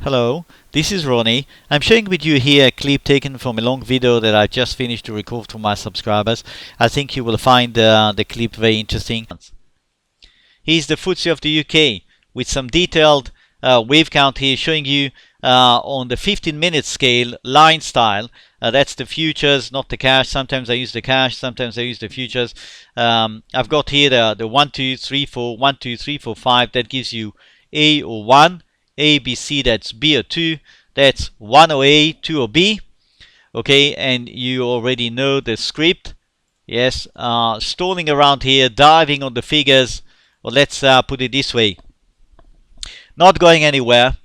Hello, this is Ronnie. I'm sharing with you here a clip taken from a long video that I just finished to record for my subscribers. I think you will find the clip very interesting. Here's the FTSE of the UK with some detailed wave count here showing you on the 15-minute scale, line style. That's the futures, not the cash. Sometimes I use the cash, sometimes I use the futures. I've got here the 1, 2, 3, 4, 1, 2, 3, 4, 5. That gives you A or 1. A, B, C, that's B or 2, that's 1 or A, 2 or B. Okay, and you already know the script. Yes, stalling around here, diving on the figures, or let's put it this way, not going anywhere,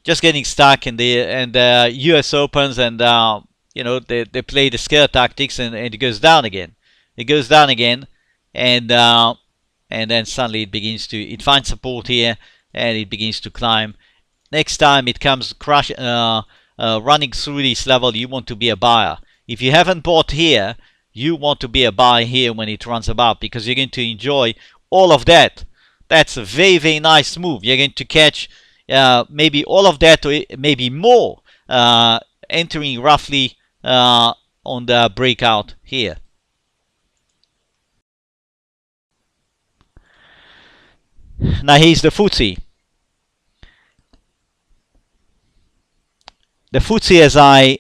just getting stuck in the US opens, and they play the scare tactics, and it goes down again. It goes down again, and then suddenly it finds support here, and it begins to climb. Next time it comes running through this level, you want to be a buyer. If you haven't bought here, you want to be a buyer here when it runs above, because you're going to enjoy all of that. That's a very, very nice move. You're going to catch maybe all of that, or maybe more, entering roughly on the breakout here. Now here's the FTSE. The FTSE, as I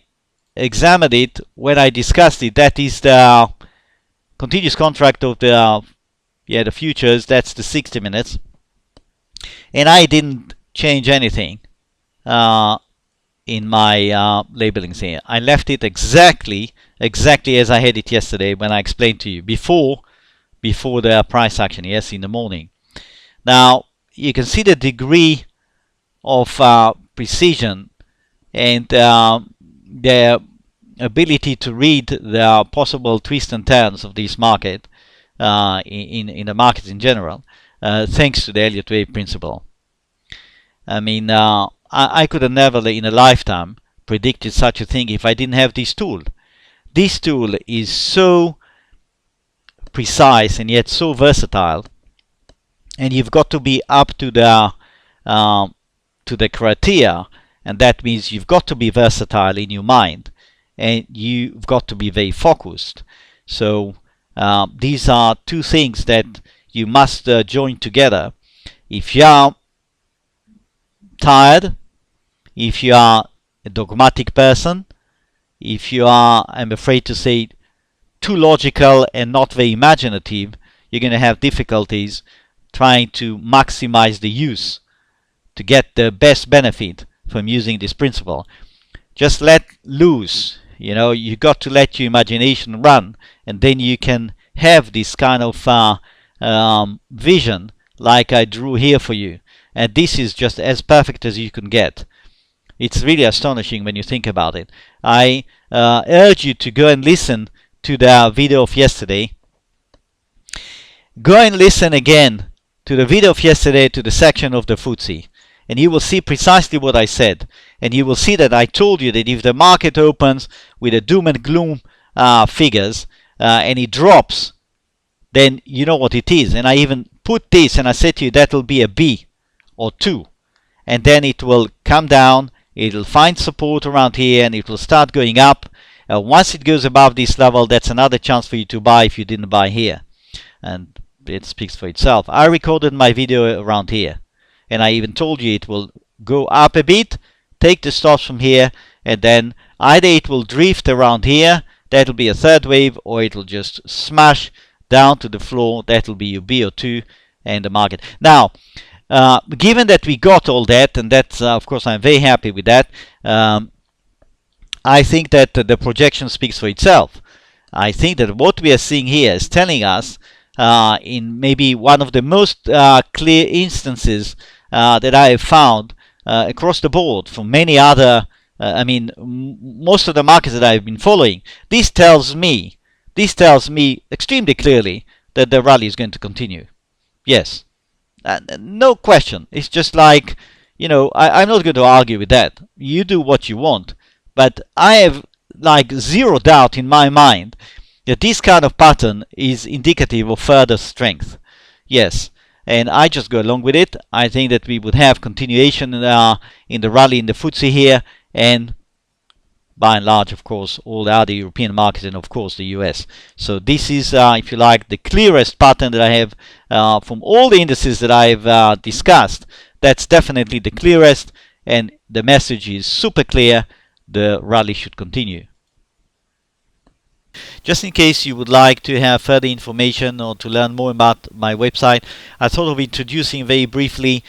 examined it when I discussed it, that is the continuous contract of the futures. That's the 60 minutes, and I didn't change anything in my labelings here. I left it exactly as I had it yesterday when I explained to you before the price action. Yes, in the morning. Now you can see the degree of precision and the ability to read the possible twists and turns of this market in the markets in general, thanks to the Elliott wave principle. I mean, I could have never in a lifetime predicted such a thing if I didn't have this tool. This tool is so precise and yet so versatile, and you've got to be up to the criteria. And that means you've got to be versatile in your mind, and you've got to be very focused. So these are two things that you must join together. If you are tired, if you are a dogmatic person, if you are, I'm afraid to say, too logical and not very imaginative, you're going to have difficulties trying to maximize the use to get the best benefit from using this principle. Just let loose. You got to let your imagination run, and then you can have this kind of vision like I drew here for you. And this is just as perfect as you can get. It's really astonishing when you think about it. I urge you to go and listen to the video of yesterday. Go and listen again to the video of yesterday, to the section of the FTSE. And you will see precisely what I said. And you will see that I told you that if the market opens with a doom and gloom figures and it drops, then you know what it is. And I even put this, and I said to you that will be a B or 2. And then it will come down, it will find support around here, and it will start going up. Once it goes above this level, that's another chance for you to buy if you didn't buy here. And it speaks for itself. I recorded my video around here. And I even told you it will go up a bit, take the stops from here, and then either it will drift around here, that will be a third wave, or it will just smash down to the floor, that will be your B or 2 and the market. Now, given that we got all that, and that's of course I'm very happy with that, I think that the projection speaks for itself. I think that what we are seeing here is telling us in maybe one of the most clear instances that I have found across the board from many other, most of the markets that I've been following. This tells me extremely clearly that the rally is going to continue. Yes, no question. It's just like, I'm not going to argue with that. You do what you want, but I have like zero doubt in my mind that this kind of pattern is indicative of further strength. Yes, and I just go along with it. I think that we would have continuation in the rally in the FTSE here, and by and large, of course, all the other European markets, and of course the US. So this is, if you like, the clearest pattern that I have from all the indices that I've discussed. That's definitely the clearest, and the message is super clear. The rally should continue. Just in case you would like to have further information or to learn more about my website, I thought of introducing very briefly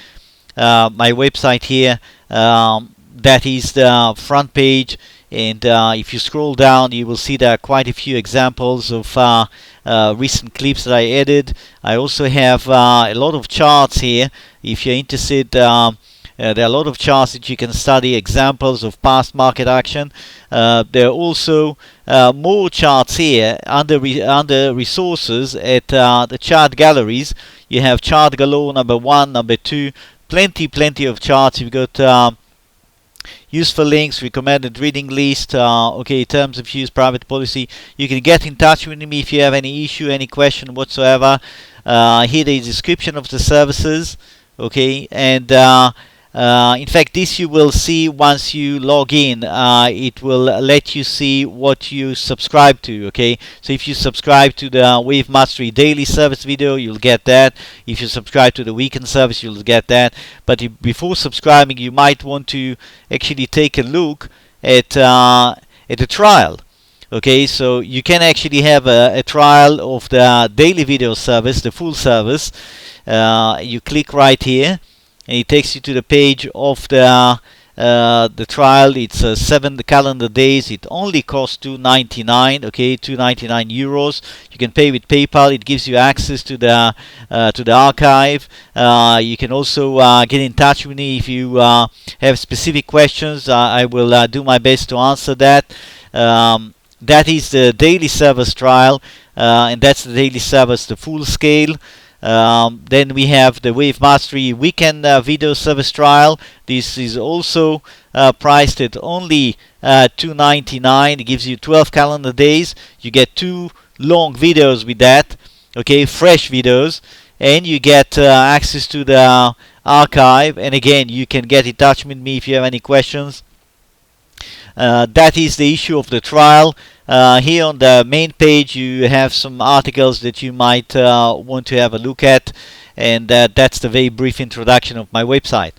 my website here. That is the front page, and if you scroll down, you will see there are quite a few examples of recent clips that I added. I also have a lot of charts here. If you're interested, there are a lot of charts that you can study, examples of past market action. There are also more charts here under resources at the chart galleries. You have chart galore number 1, number 2, plenty of charts. You've got useful links, recommended reading list, okay, terms of use, private policy. You can get in touch with me if you have any issue, any question whatsoever. Here there is a description of the services, okay, and in fact, this you will see once you log in. It will let you see what you subscribe to, okay? So if you subscribe to the Wave Mastery daily service video, you'll get that. If you subscribe to the weekend service, you'll get that. But before subscribing, you might want to actually take a look at a trial. Okay, so you can actually have a trial of the daily video service, the full service. You click right here, and it takes you to the page of the trial. It's 7 calendar days. It only costs €2.99. Okay, €2.99. You can pay with PayPal. It gives you access to the archive. You can also get in touch with me if you have specific questions. I will do my best to answer that. That is the daily service trial, and that's the daily service, the full scale. Then we have the Wave Mastery weekend video service trial. This is also priced at only $2.99. It gives you 12 calendar days. You get 2 long videos with that, okay, fresh videos, and you get access to the archive. And again, you can get in touch with me if you have any questions. That is the issue of the trial. Here on the main page you have some articles that you might want to have a look at, and that's the very brief introduction of my website.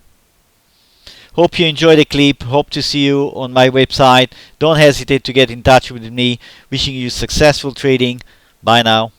Hope you enjoyed the clip. Hope to see you on my website. Don't hesitate to get in touch with me. Wishing you successful trading. Bye now.